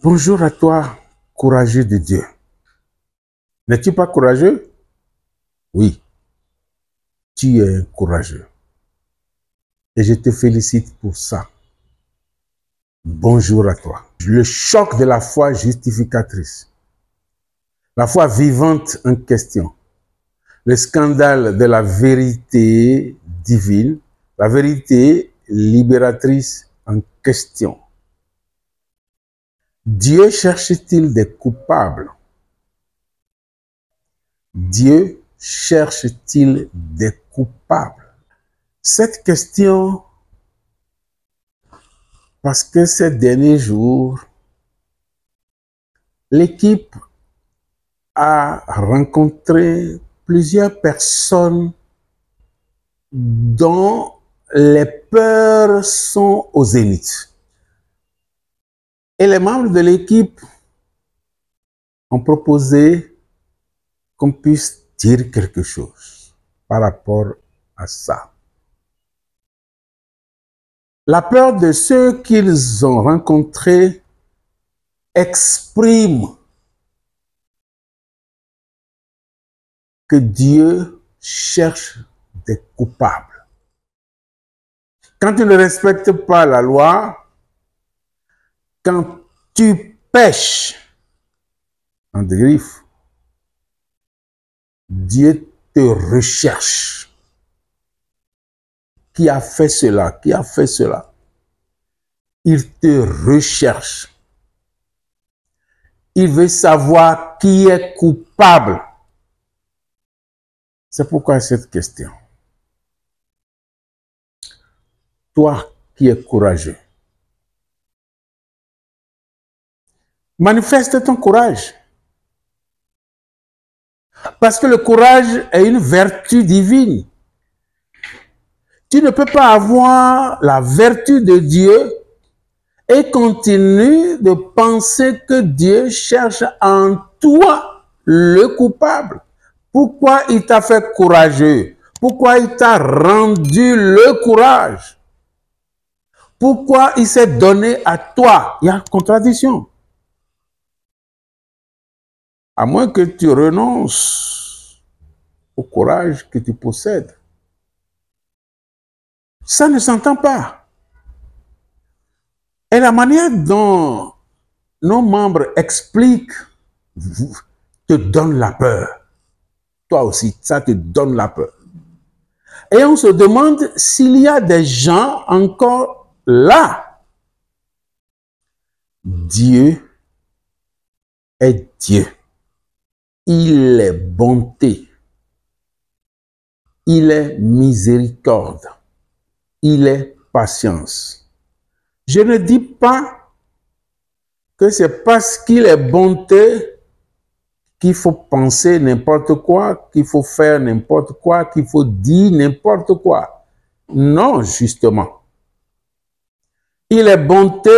Bonjour à toi, courageux de Dieu. N'es-tu pas courageux? Oui, tu es courageux. Et je te félicite pour ça. Bonjour à toi. Le choc de la foi justificatrice. La foi vivante en question. Le scandale de la vérité divine. La vérité libératrice en question. Dieu cherche-t-il des coupables? Dieu cherche-t-il des coupables? Cette question, parce que ces derniers jours, l'équipe a rencontré plusieurs personnes dont les peurs sont au zénith. Et les membres de l'équipe ont proposé qu'on puisse dire quelque chose par rapport à ça. La peur de ceux qu'ils ont rencontrés exprime que Dieu cherche des coupables. Quand tu ne respectes pas la loi, quand tu pèches en griffe, Dieu te recherche. Qui a fait cela? Qui a fait cela? Il te recherche. Il veut savoir qui est coupable. C'est pourquoi cette question. Toi qui es courageux, manifeste ton courage. Parce que le courage est une vertu divine. Tu ne peux pas avoir la vertu de Dieu et continuer de penser que Dieu cherche en toi le coupable. Pourquoi il t'a fait courageux? Pourquoi il t'a rendu le courage? Pourquoi il s'est donné à toi? Il y a contradiction. À moins que tu renonces au courage que tu possèdes. Ça ne s'entend pas. Et la manière dont nos membres expliquent te donne la peur. Toi aussi, ça te donne la peur. Et on se demande s'il y a des gens encore là. Dieu est Dieu. Il est bonté. Il est miséricorde. Il est patience. Je ne dis pas que c'est parce qu'il est bonté qu'il faut penser n'importe quoi, qu'il faut faire n'importe quoi, qu'il faut dire n'importe quoi. Non, justement. Il est bonté,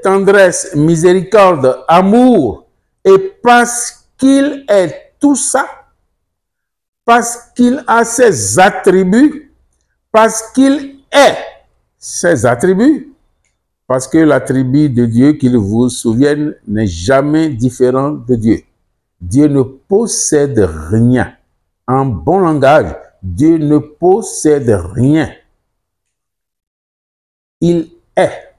tendresse, miséricorde, amour. Et parce qu'il est tout ça, parce qu'il a ses attributs, parce qu'il est ses attributs, parce que l'attribut de Dieu, qu'il vous souvienne, n'est jamais différent de Dieu. Dieu ne possède rien. En bon langage, Dieu ne possède rien. Il est.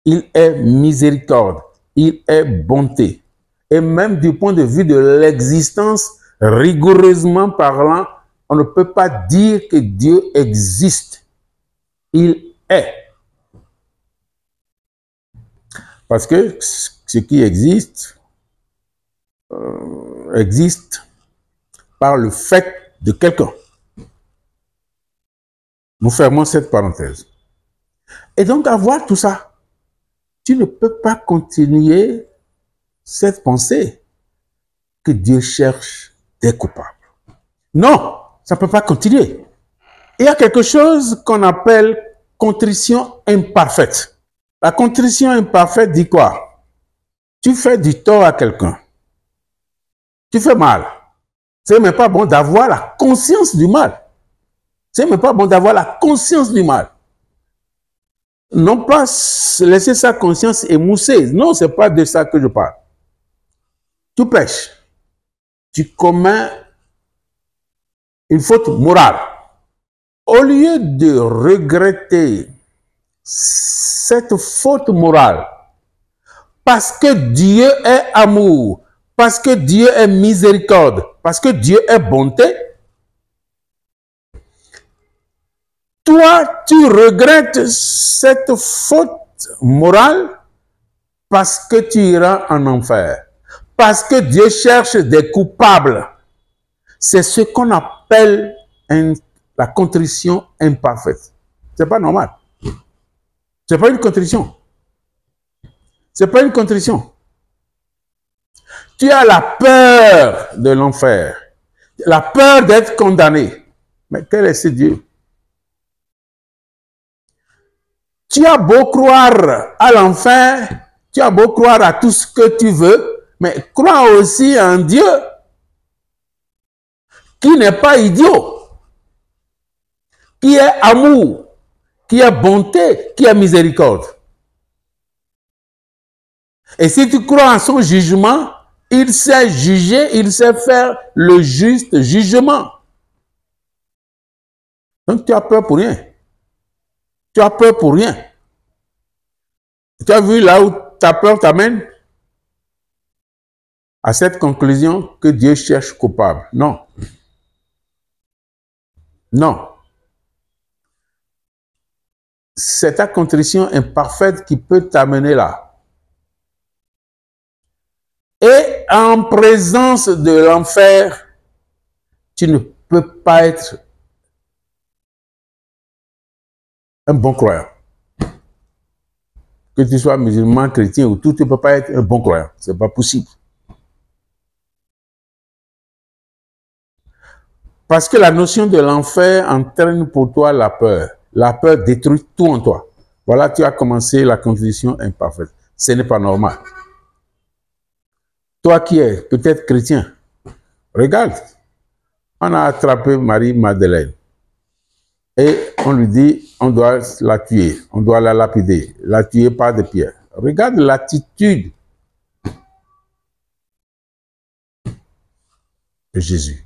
Il est miséricorde. Il est bonté. Et même du point de vue de l'existence, rigoureusement parlant, on ne peut pas dire que Dieu existe. Il est. Parce que ce qui existe, existe par le fait de quelqu'un. Nous fermons cette parenthèse. Et donc, à voir tout ça, tu ne peux pas continuer cette pensée que Dieu cherche des coupables. Non, ça ne peut pas continuer. Il y a quelque chose qu'on appelle contrition imparfaite. La contrition imparfaite dit quoi? Tu fais du tort à quelqu'un. Tu fais mal. C'est même pas bon d'avoir la conscience du mal. C'est même pas bon d'avoir la conscience du mal. Non pas laisser sa conscience émoussée. Non, ce n'est pas de ça que je parle. Tu pêches. Tu commets une faute morale. Au lieu de regretter cette faute morale, parce que Dieu est amour, parce que Dieu est miséricorde, parce que Dieu est bonté, toi, tu regrettes cette faute morale parce que tu iras en enfer. Parce que Dieu cherche des coupables. C'est ce qu'on appelle la contrition imparfaite. C'est pas normal. C'est pas une contrition. C'est pas une contrition. Tu as la peur de l'enfer. La peur d'être condamné. Mais quel est ce Dieu? Tu as beau croire à l'enfer, tu as beau croire à tout ce que tu veux, mais crois aussi en Dieu qui n'est pas idiot, qui est amour, qui est bonté, qui est miséricorde. Et si tu crois en son jugement, il sait juger, il sait faire le juste jugement. Donc tu as peur pour rien. Tu as peur pour rien. Tu as vu là où ta peur t'amène? À cette conclusion que Dieu cherche coupable. Non. Non. C'est ta contrition imparfaite qui peut t'amener là. Et en présence de l'enfer, tu ne peux pas être un bon croyant. Que tu sois musulman, chrétien ou tout, tu ne peux pas être un bon croyant. Ce n'est pas possible. Parce que la notion de l'enfer entraîne pour toi la peur. La peur détruit tout en toi. Voilà, tu as commencé la condition imparfaite. Ce n'est pas normal. Toi qui es peut-être chrétien, regarde. On a attrapé Marie-Madeleine. Et on lui dit, on doit la tuer, on doit la lapider, la tuer par des pierres. Regarde l'attitude de Jésus.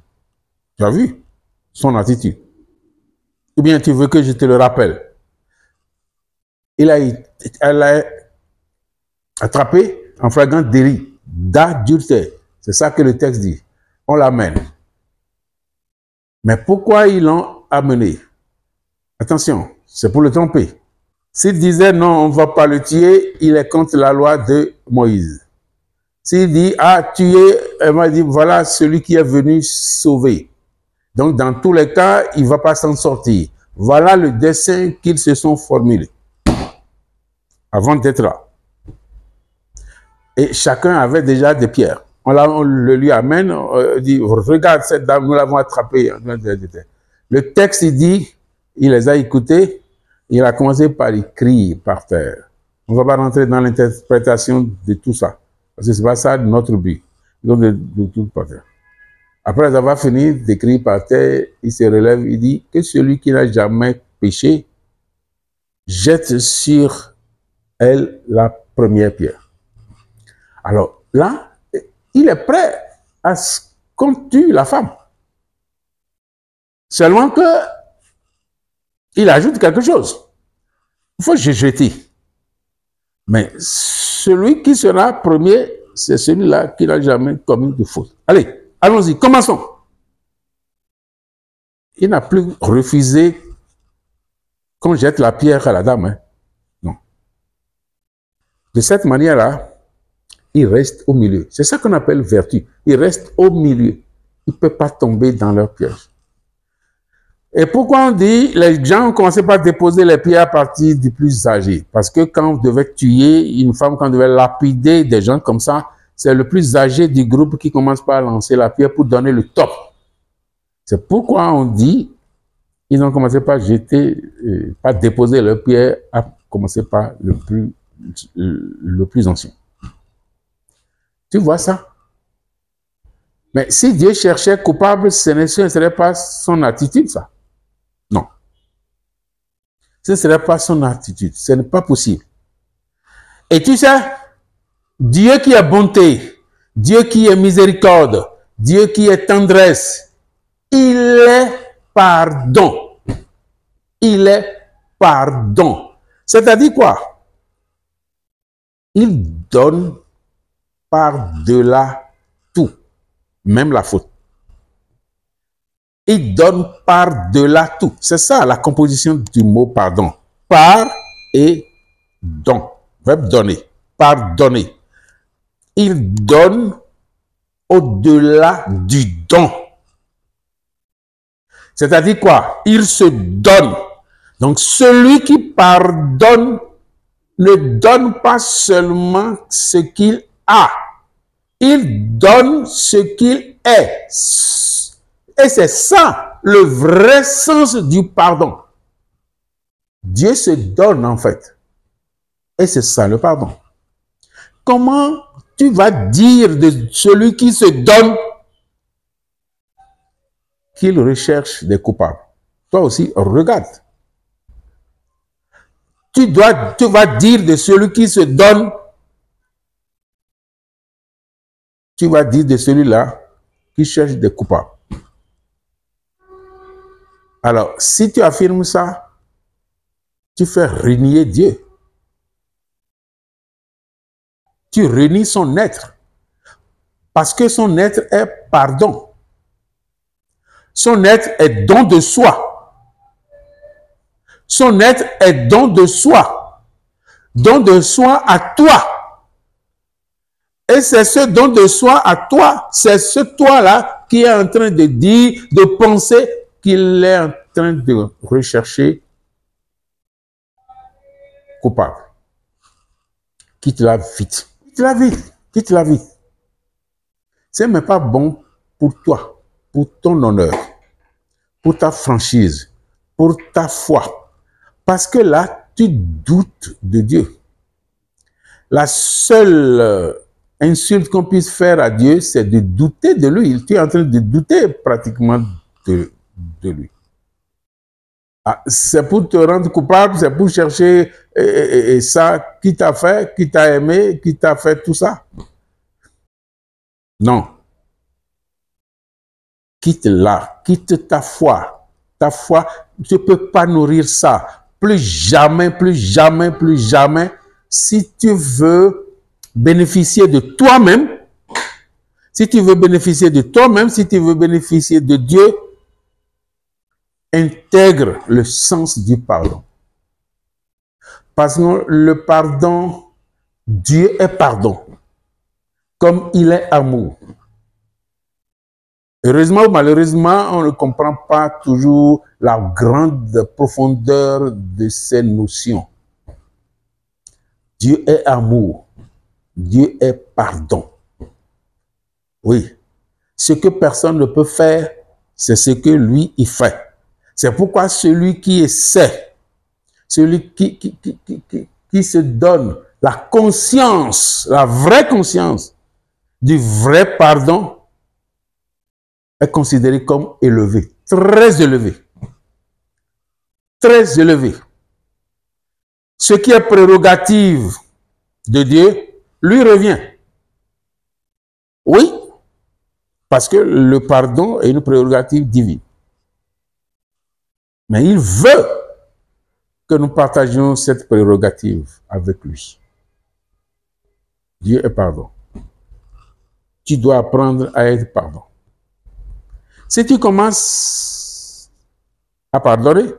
Tu as vu son attitude? Ou bien tu veux que je te le rappelle? Elle a attrapé en flagrant délit d'adultère. C'est ça que le texte dit. On l'amène. Mais pourquoi ils l'ont amené? Attention, c'est pour le tromper. S'il disait non, on ne va pas le tuer, il est contre la loi de Moïse. S'il dit, ah, tuer, elle m'a dit, voilà celui qui est venu sauver. Donc, dans tous les cas, il ne va pas s'en sortir. Voilà le dessein qu'ils se sont formulés avant d'être là. Et chacun avait déjà des pierres. On le lui amène, on dit, regarde cette dame, nous l'avons attrapée. Le texte, il dit, il les a écoutés, il a commencé par écrire par terre. On ne va pas rentrer dans l'interprétation de tout ça, parce que ce n'est pas ça notre but. Donc, de tout par terre. Après avoir fini d'écrire par terre, il se relève, il dit que celui qui n'a jamais péché jette sur elle la première pierre. Alors là, il est prêt à ce qu'on tue la femme. Seulement que il ajoute quelque chose. Il faut jeter. Mais celui qui sera premier, c'est celui-là qui n'a jamais commis de faute. Allez, allons-y, commençons. Il n'a plus refusé qu'on jette la pierre à la dame. Hein. Non. De cette manière-là, il reste au milieu. C'est ça qu'on appelle vertu. Il reste au milieu. Il ne peut pas tomber dans leur piège. Et pourquoi on dit, les gens ont commencé par déposer les pierres à partir du plus âgé? Parce que quand on devait tuer une femme, quand on devait lapider des gens comme ça, c'est le plus âgé du groupe qui commence par lancer la pierre pour donner le top. C'est pourquoi on dit, ils ont commencé par jeter, par déposer leurs pierres, à commencer par le plus ancien. Tu vois ça? Mais si Dieu cherchait coupable, ce ne serait pas son attitude, ça. Non. Ce ne serait pas son attitude. Ce n'est pas possible. Et tu sais, Dieu qui est bonté, Dieu qui est miséricorde, Dieu qui est tendresse, il est pardon. Il est pardon. C'est-à-dire quoi? Il donne par-delà tout, même la faute. Il donne par-delà tout. C'est ça la composition du mot pardon. Par et don. Verbe donner. Pardonner. Il donne au-delà du don. C'est-à-dire quoi? Il se donne. Donc celui qui pardonne ne donne pas seulement ce qu'il a. Il donne ce qu'il est. Et c'est ça le vrai sens du pardon. Dieu se donne en fait. Et c'est ça le pardon. Comment tu vas dire de celui qui se donne qu'il recherche des coupables? Toi aussi, regarde. Tu vas dire de celui qui se donne, tu vas dire de celui-là qui cherche des coupables. Alors, si tu affirmes ça, tu fais renier Dieu. Tu renies son être. Parce que son être est pardon. Son être est don de soi. Son être est don de soi. Don de soi à toi. Et c'est ce don de soi à toi, c'est ce toi-là qui est en train de dire, de penser qu'il est en train de rechercher coupable. Quitte-la vite. Quitte-la vite. Quitte-la vite. Ce n'est même pas bon pour toi, pour ton honneur, pour ta franchise, pour ta foi. Parce que là, tu doutes de Dieu. La seule insulte qu'on puisse faire à Dieu, c'est de douter de lui. Tu es en train de douter pratiquement de lui. Ah, c'est pour te rendre coupable, c'est pour chercher ça, qui t'a fait, qui t'a aimé, qui t'a fait tout ça. Non. Quitte-la, quitte ta foi. Ta foi, tu ne peux pas nourrir ça. Plus jamais, plus jamais, plus jamais. Si tu veux bénéficier de toi-même, si tu veux bénéficier de toi-même, si tu veux bénéficier de Dieu, intègre le sens du pardon. Parce que le pardon, Dieu est pardon, comme il est amour. Heureusement ou malheureusement, on ne comprend pas toujours la grande profondeur de ces notions. Dieu est amour. Dieu est pardon. Oui. Ce que personne ne peut faire, c'est ce que lui, il fait. C'est pourquoi celui qui essaie, celui qui se donne la conscience, la vraie conscience du vrai pardon, est considéré comme élevé, très élevé. Très élevé. Ce qui est prérogative de Dieu lui revient. Oui, parce que le pardon est une prérogative divine. Mais il veut que nous partagions cette prérogative avec lui. Dieu est pardon. Tu dois apprendre à être pardon. Si tu commences à pardonner,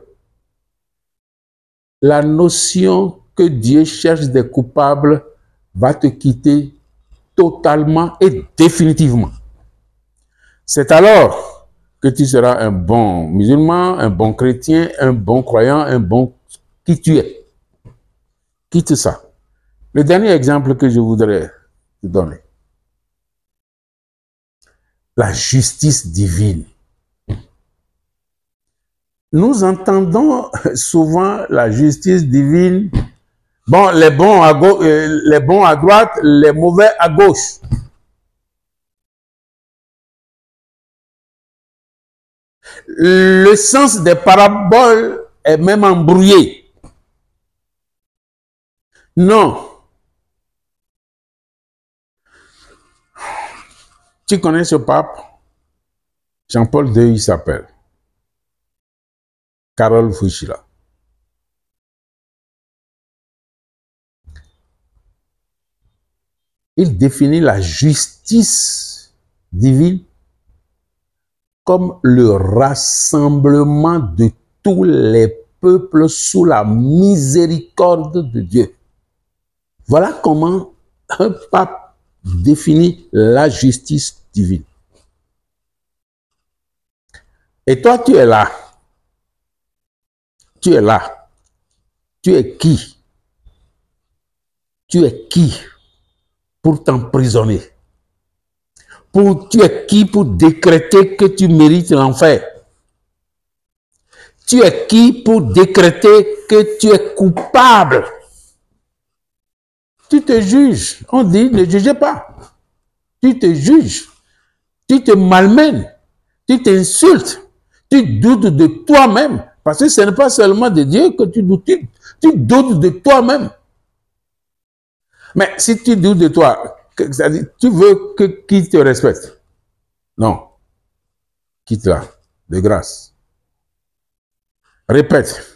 la notion que Dieu cherche des coupables va te quitter totalement et définitivement. C'est alors que tu seras un bon musulman, un bon chrétien, un bon croyant, un bon qui tu es. Quitte ça. Le dernier exemple que je voudrais te donner. La justice divine. Nous entendons souvent la justice divine. Bon, les bons à droite, les mauvais à gauche. Le sens des paraboles est même embrouillé. Non. Tu connais ce pape? Jean-Paul II, il s'appelle. Karol Wojtyła. Il définit la justice divine comme le rassemblement de tous les peuples sous la miséricorde de Dieu. Voilà comment un pape définit la justice divine. Et toi, tu es là. Tu es là. Tu es qui? Tu es qui pour t'emprisonner? Tu es qui pour décréter que tu mérites l'enfer? Tu es qui pour décréter que tu es coupable? Tu te juges. On dit, ne jugez pas. Tu te juges. Tu te malmènes. Tu t'insultes. Tu doutes de toi-même. Parce que ce n'est pas seulement de Dieu que tu doutes. Tu doutes de toi-même. Mais si tu doutes de toi, tu veux qu'il te respecte? Non. Quitte-la, de grâce. Répète.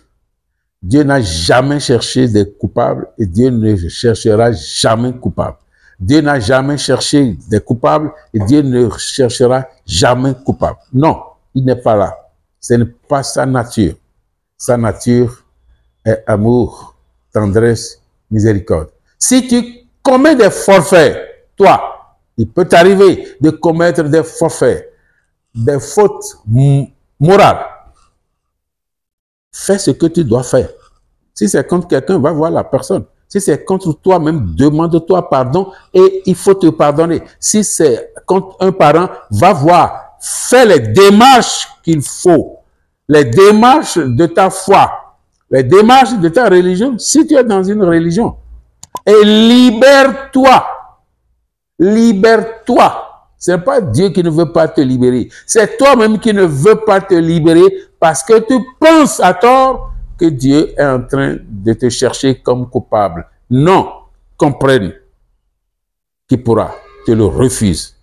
Dieu n'a jamais cherché des coupables et Dieu ne cherchera jamais coupable. Dieu n'a jamais cherché des coupables et Dieu ne cherchera jamais coupable. Non, il n'est pas là. Ce n'est pas sa nature. Sa nature est amour, tendresse, miséricorde. Si tu commets des forfaits, toi, il peut t'arriver de commettre des forfaits, des fautes morales. Fais ce que tu dois faire. Si c'est contre quelqu'un, va voir la personne. Si c'est contre toi-même, demande-toi pardon et il faut te pardonner. Si c'est contre un parent, va voir. Fais les démarches qu'il faut. Les démarches de ta foi. Les démarches de ta religion. Si tu es dans une religion. Et libère-toi. Libère-toi. Ce n'est pas Dieu qui ne veut pas te libérer. C'est toi-même qui ne veux pas te libérer parce que tu penses à tort que Dieu est en train de te chercher comme coupable. Non. Comprenne qui pourra, te le refuse.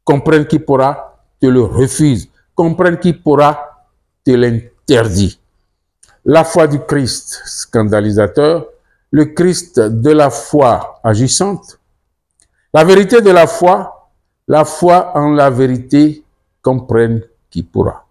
Comprenne qui pourra, te le refuse. Comprenne qui pourra, te l'interdit. La foi du Christ scandalisateur, le Christ de la foi agissante, la vérité de la foi en la vérité, comprenne qui pourra.